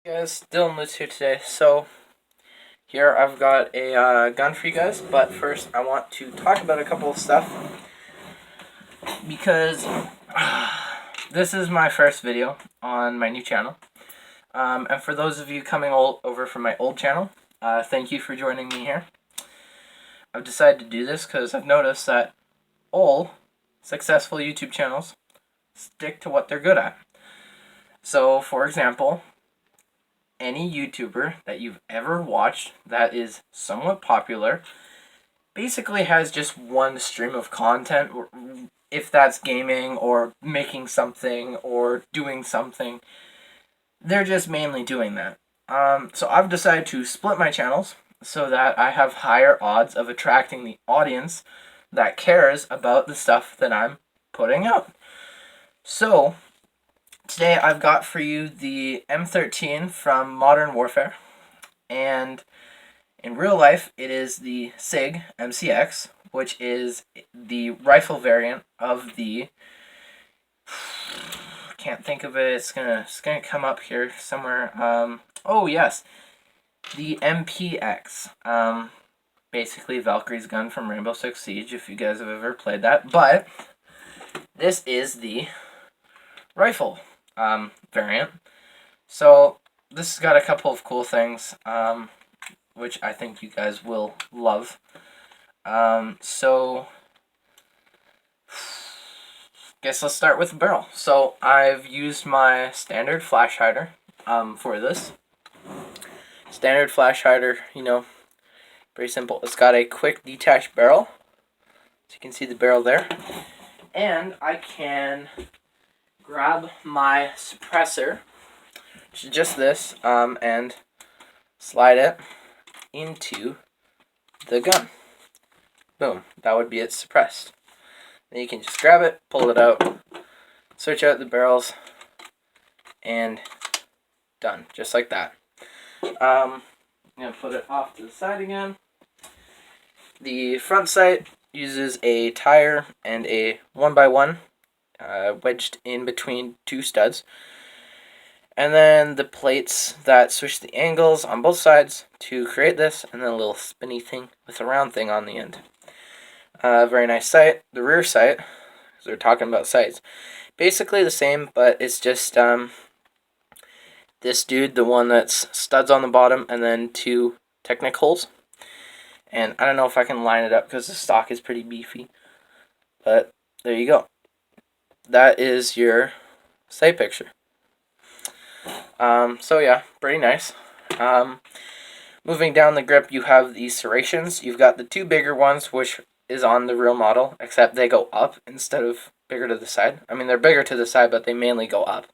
Hey guys, Dylan Lutz here today. So here I've got a gun for you guys, but first I want to talk about a couple of stuff because this is my first video on my new channel. And for those of you coming over from my old channel, thank you for joining me here. I've decided to do this because I've noticed that all successful YouTube channels stick to what they're good at. So, for example, any YouTuber that you've ever watched that is somewhat popular basically has just one stream of content, if that's gaming or making something or doing something. They're just mainly doing that. So I've decided to split my channels so that I have higher odds of attracting the audience that cares about the stuff that I'm putting out. So today I've got for you the M13 from Modern Warfare, and in real life it is the SIG MCX, which is the rifle variant of the, can't think of it, it's gonna come up here somewhere. Oh yes, the MPX. Basically Valkyrie's gun from Rainbow Six Siege, if you guys have ever played that. But this is the rifle variant. So this has got a couple of cool things, which I think you guys will love. So guess let's start with the barrel. So I've used my standard flash hider for this. Standard flash hider, very simple. It's got a quick detached barrel, so you can see the barrel there. And I can grab my suppressor, which is just this, and slide it into the gun. Boom, that would be it suppressed. Then you can just grab it, pull it out, switch out the barrels, and done, just like that. I'm going to put it off to the side again. The front sight uses a tire and a 1x1 wedged in between two studs. And then the plates that switch the angles on both sides to create this, and then a little spinny thing with a round thing on the end. Very nice sight. The rear sight, because we're talking about sights, basically the same, but it's just this dude, the one that's studs on the bottom and then two Technic holes. And I don't know if I can line it up because the stock is pretty beefy, but there you go. That is your sight picture. So yeah, pretty nice. Moving down the grip, you have the serrations. You've got the two bigger ones, which is on the real model, except they go up instead of bigger to the side. I mean, they're bigger to the side, but they mainly go up.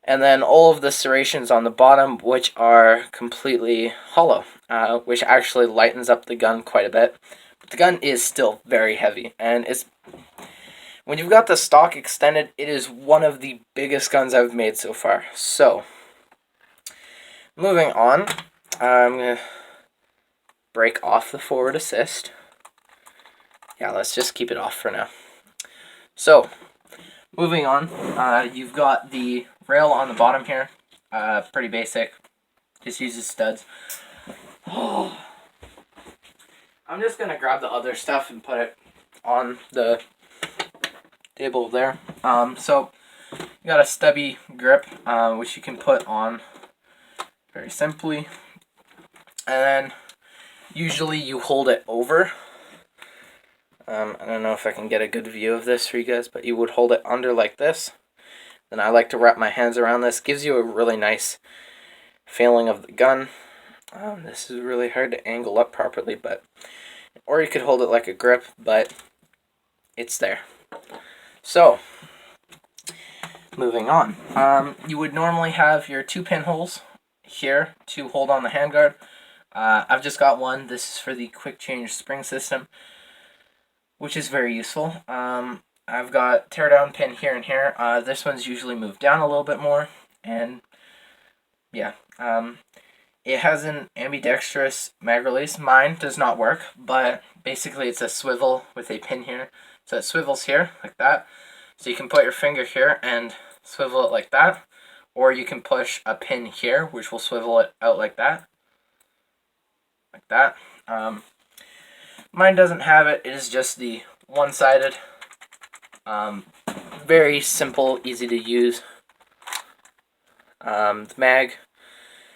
And then all of the serrations on the bottom, which are completely hollow, which actually lightens up the gun quite a bit. But the gun is still very heavy, and when you've got the stock extended, it is one of the biggest guns I've made so far. So, moving on, I'm going to break off the forward assist. Yeah, let's just keep it off for now. So, moving on, you've got the rail on the bottom here. Pretty basic. Just uses studs. I'm just going to grab the other stuff and put it on the table there. So, you got a stubby grip, which you can put on very simply. And then, usually you hold it over. I don't know if I can get a good view of this for you guys, but you would hold it under like this. Then I like to wrap my hands around this. Gives you a really nice feeling of the gun. This is really hard to angle up properly, or you could hold it like a grip, but it's there. So, moving on. You would normally have your two pinholes here to hold on the handguard. I've just got one. This is for the quick change spring system, which is very useful. I've got teardown pin here and here. This one's usually moved down a little bit more, and yeah. It has an ambidextrous mag release. Mine does not work, but basically it's a swivel with a pin here. So it swivels here, like that. So you can put your finger here and swivel it like that, or you can push a pin here, which will swivel it out like that. Like that. Mine doesn't have it. It is just the one-sided. Very simple, easy to use. The mag,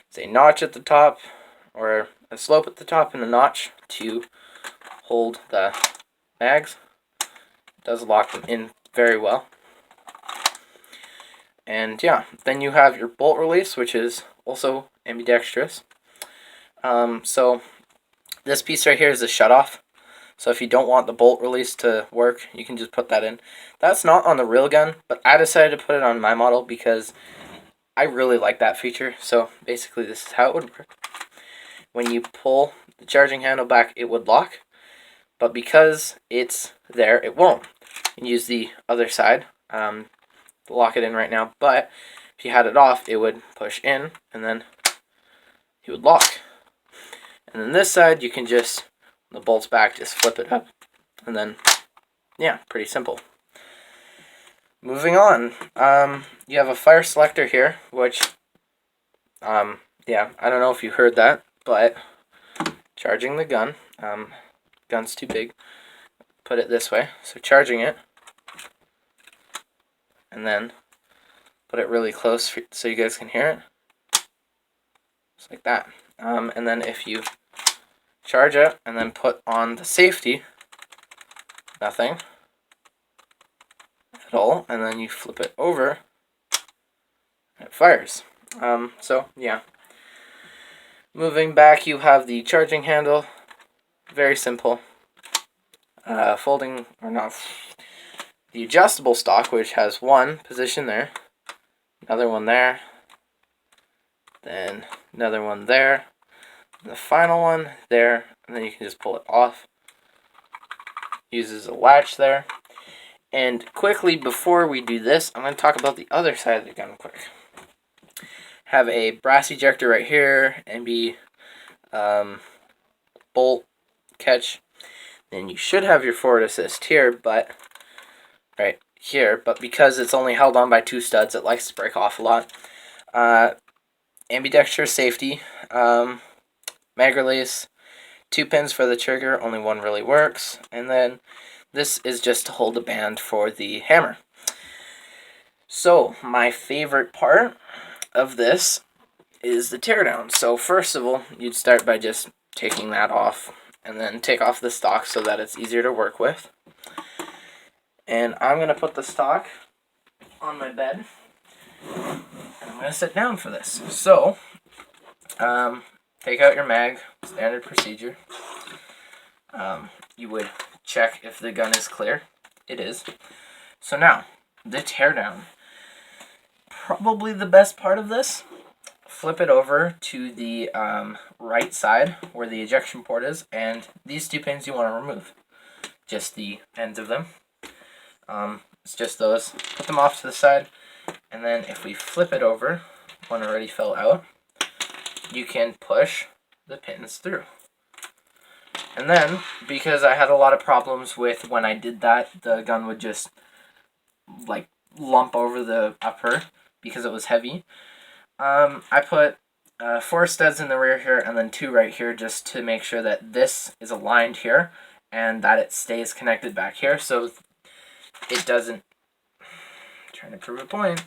it's a notch at the top, or a slope at the top and a notch to hold the mags. It does lock them in very well. And yeah, then you have your bolt release, which is also ambidextrous. So this piece right here is a shutoff. So if you don't want the bolt release to work, you can just put that in. That's not on the real gun, but I decided to put it on my model because I really like that feature. So basically this is how it would work. When you pull the charging handle back, it would lock. But because it's there, it won't. You can use the other side to lock it in right now. But if you had it off, it would push in and then it would lock. And then this side, you can just, the bolt's back, just flip it up. And then, yeah, pretty simple. Moving on, you have a fire selector here, which, yeah, I don't know if you heard that, but charging the gun, gun's too big, put it this way, so charging it, and then put it really close so you guys can hear it, just like that. And then if you charge it and then put on the safety, nothing at all, and then you flip it over, and it fires. So yeah. Moving back, you have the charging handle, very simple. Folding, or not, the adjustable stock, which has one position there, another one there, then another one there, the final one there, and then you can just pull it off. Uses a latch there. And quickly, before we do this, I'm going to talk about the other side of the gun quick. Have a brass ejector right here, MB bolt catch. Then you should have your forward assist here, but right here, but because it's only held on by two studs, it likes to break off a lot. Ambidextrous safety, mag release, 2 pins for the trigger, only one really works, and then this is just to hold the band for the hammer. So my favorite part of this is the teardown. So first of all, you'd start by just taking that off, and then take off the stock so that it's easier to work with. And I'm going to put the stock on my bed, and I'm going to sit down for this. So, take out your mag, standard procedure. You would check if the gun is clear. It is. So now, the teardown. Probably the best part of this. Flip it over to the right side where the ejection port is, and these 2 pins you want to remove. Just the ends of them. It's just those. Put them off to the side, and then if we flip it over, one already fell out, you can push the pins through. And then, because I had a lot of problems with when I did that, the gun would just like lump over the upper because it was heavy. I put 4 studs in the rear here and then 2 right here just to make sure that this is aligned here and that it stays connected back here so it doesn't, trying to prove a point,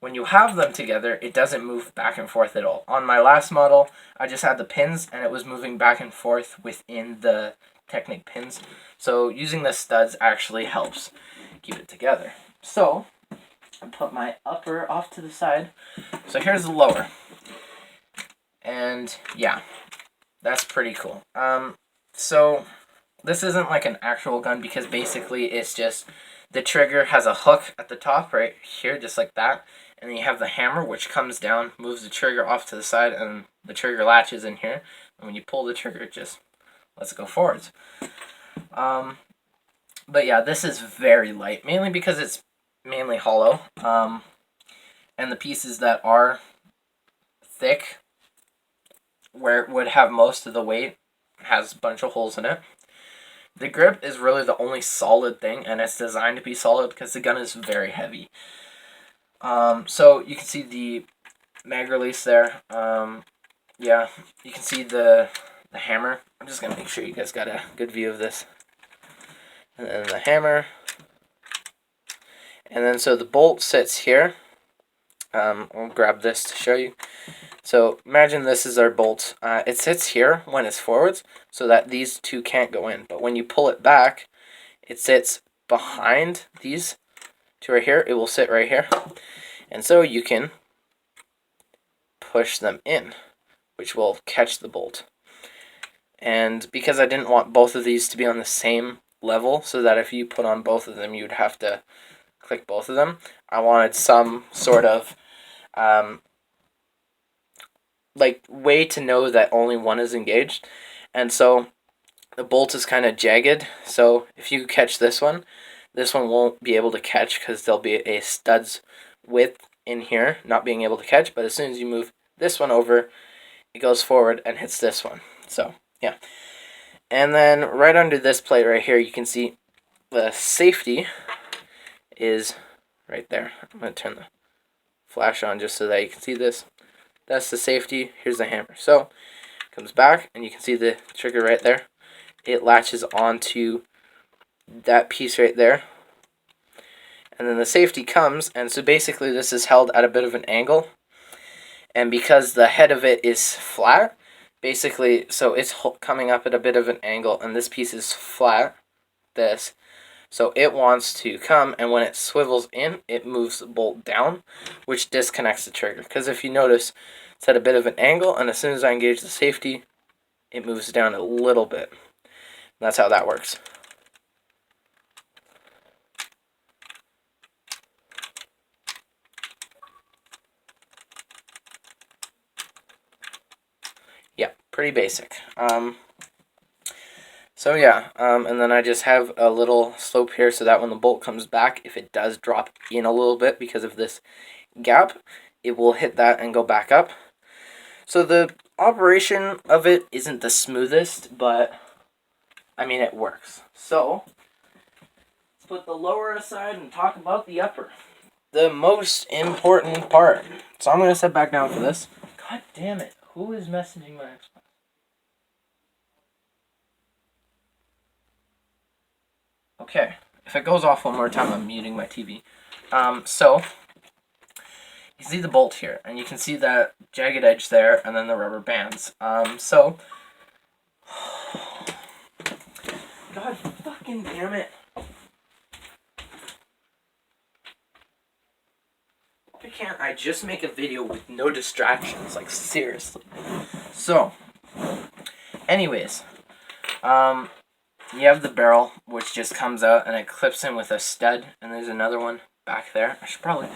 when you have them together, it doesn't move back and forth at all. On my last model, I just had the pins and it was moving back and forth within the Technic pins. So using the studs actually helps keep it together. So I put my upper off to the side. So here's the lower. And yeah, that's pretty cool. So this isn't like an actual gun because basically it's just the trigger has a hook at the top right here, just like that. And then you have the hammer, which comes down, moves the trigger off to the side, and the trigger latches in here. And when you pull the trigger, it just lets it go forwards. But yeah, this is very light, mainly because it's mainly hollow. And the pieces that are thick, where it would have most of the weight, has a bunch of holes in it. The grip is really the only solid thing, and it's designed to be solid because the gun is very heavy. So you can see the mag release there. Yeah, you can see the hammer. I'm just gonna make sure you guys got a good view of this. And then the hammer. And then so the bolt sits here. I'll grab this to show you. So imagine this is our bolt. It sits here when it's forwards so that these two can't go in. But when you pull it back, it sits behind these two right here. It will sit right here. And so you can push them in, which will catch the bolt. And because I didn't want both of these to be on the same level so that if you put on both of them, you'd have to click both of them, I wanted some sort of like way to know that only one is engaged. And so the bolt is kind of jagged, so if you catch this one won't be able to catch because there'll be a stud's width in here not being able to catch. But as soon as you move this one over, it goes forward and hits this one. So yeah. And then right under this plate right here, you can see the safety is right there. I'm going to turn the flash on just so that you can see this. That's the safety. Here's the hammer. So it comes back and you can see the trigger right there. It latches onto that piece right there. And then the safety comes, and so basically this is held at a bit of an angle. And because the head of it is flat, basically, so it's coming up at a bit of an angle, and this piece is flat, this. So it wants to come, and when it swivels in, it moves the bolt down, which disconnects the trigger. Because if you notice, it's at a bit of an angle, and as soon as I engage the safety, it moves down a little bit. That's how that works. Yeah, pretty basic. So yeah, and then I just have a little slope here so that when the bolt comes back, if it does drop in a little bit because of this gap, it will hit that and go back up. So the operation of it isn't the smoothest, but I mean it works. So let's put the lower aside and talk about the upper. The most important part. So I'm going to sit back down for this. God damn it. Who is messaging my Xbox? Okay. If it goes off one more time, I'm muting my TV. So you see the bolt here, and you can see that jagged edge there, and then the rubber bands. So God fucking damn it. Why can't I just make a video with no distractions? Like, seriously. So, anyways, you have the barrel, which just comes out and it clips in with a stud, and there's another one back there. I should probably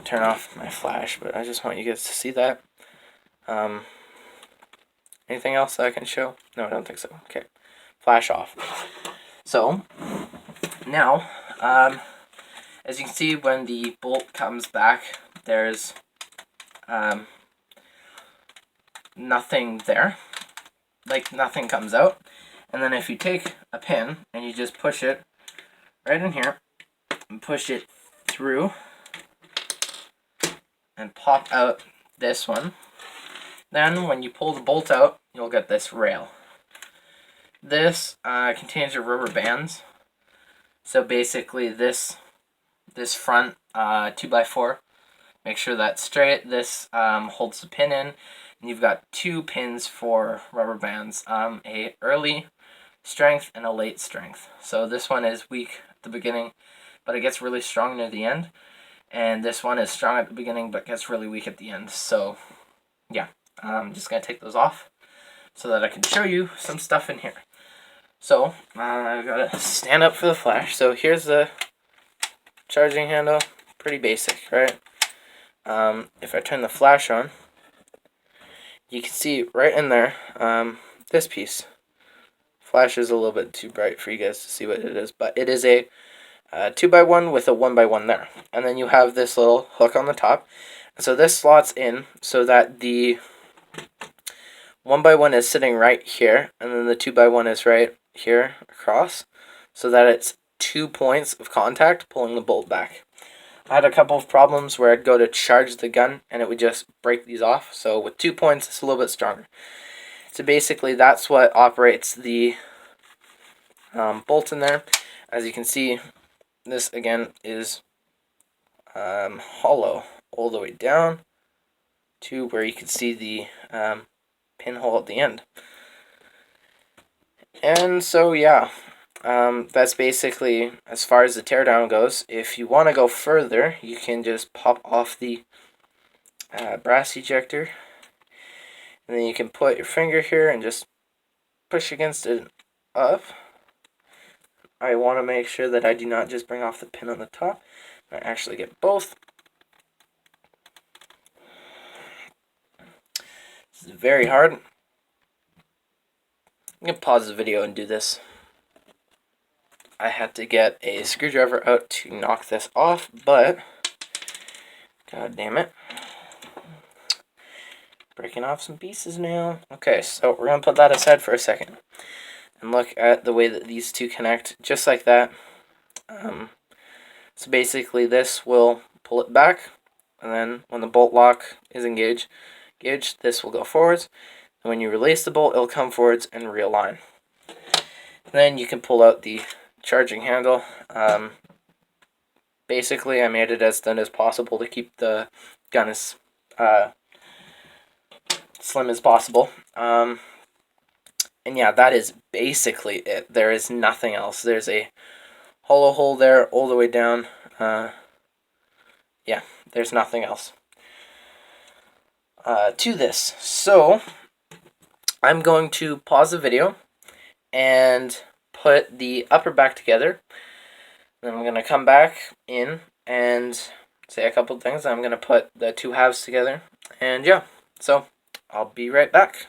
turn off my flash, but I just want you guys to see that. Anything else that I can show? No, I don't think so. Okay, flash off. So, now, as you can see, when the bolt comes back, there's nothing there. Like, nothing comes out. And then if you take a pin and you just push it right in here and push it through and pop out this one, then when you pull the bolt out, you'll get this rail. This contains your rubber bands. So basically this front 2x4, make sure that's straight. This holds the pin in. And you've got two pins for rubber bands, a early strength and a late strength. So this one is weak at the beginning, but it gets really strong near the end. And this one is strong at the beginning, but gets really weak at the end. So yeah, I'm just going to take those off so that I can show you some stuff in here. So I've got to stand up for the flash. So here's the charging handle. Pretty basic, right? If I turn the flash on, you can see right in there, this piece. Flash is a little bit too bright for you guys to see what it is, but it is a 2x1 with a 1x1 there. And then you have this little hook on the top. And so this slots in so that the 1x1 is sitting right here, and then the 2x1 is right here across, so that it's 2 points of contact pulling the bolt back. I had a couple of problems where I'd go to charge the gun and it would just break these off. So with 2 points, it's a little bit stronger. So basically, that's what operates the bolt in there. As you can see, this again is hollow all the way down to where you can see the pinhole at the end. And so yeah, that's basically as far as the teardown goes. If you want to go further, you can just pop off the brass ejector, and then you can put your finger here and just push against it up. I want to make sure that I do not just bring off the pin on the top. I actually get both. This is very hard. I'm going to pause the video and do this. I had to get a screwdriver out to knock this off, but god damn it. Breaking off some pieces now. Okay, so we're going to put that aside for a second and look at the way that these two connect, just like that. So basically this will pull it back, and then when the bolt lock is engaged, this will go forwards, and when you release the bolt, it'll come forwards and realign. And then you can pull out the charging handle. Basically, I made it as thin as possible to keep the gun as slim as possible. And yeah, that is basically it. There is nothing else. There's a hollow hole there all the way down. Yeah, there's nothing else to this. So I'm going to pause the video and put the upper back together. Then I'm going to come back in and say a couple things. I'm going to put the two halves together. And yeah, so I'll be right back.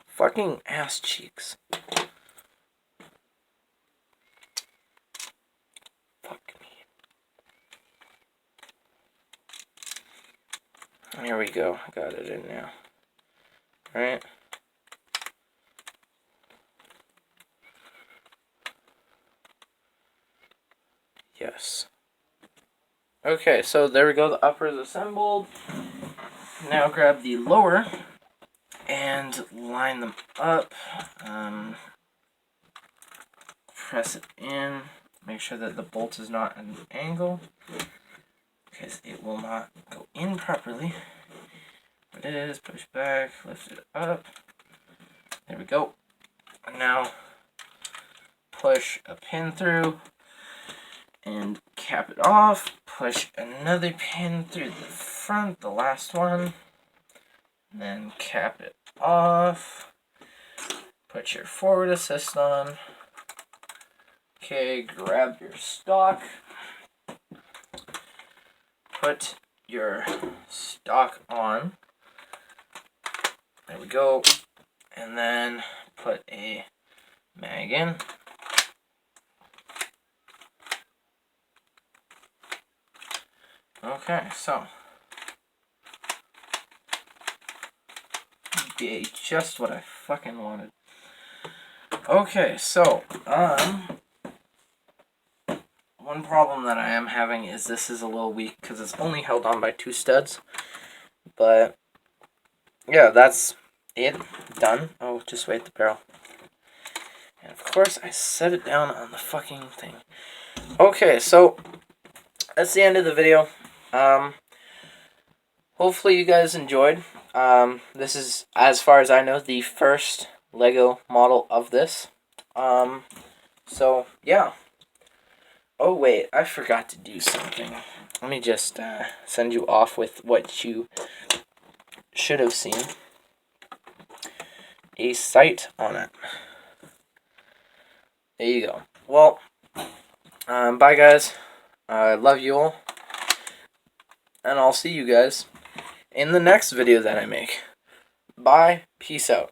Fucking ass cheeks. Fuck me. Here we go. I got it in now. Alright. Yes. Okay, so there we go. The upper is assembled. Now grab the lower and line them up. Press it in. Make sure that the bolt is not at an angle, because it will not go in properly. It is. Push back. Lift it up. There we go. And now push a pin through and cap it off. Push another pin through the front, the last one. Then cap it off. Put your forward assist on. Okay, grab your stock. Put your stock on. There we go. And then put a mag in. Okay, so be just what I fucking wanted. Okay, so one problem that I am having is this is a little weak because it's only held on by 2 studs. But yeah, that's it. Done. Oh, just wait the barrel. And of course, I set it down on the fucking thing. Okay, so that's the end of the video. Hopefully you guys enjoyed. This is, as far as I know, the first Lego model of this. So yeah. Oh wait, I forgot to do something. Let me just send you off with what you should have seen. A sight on it. There you go. Well, bye guys. I love you all. And I'll see you guys in the next video that I make. Bye. Peace out.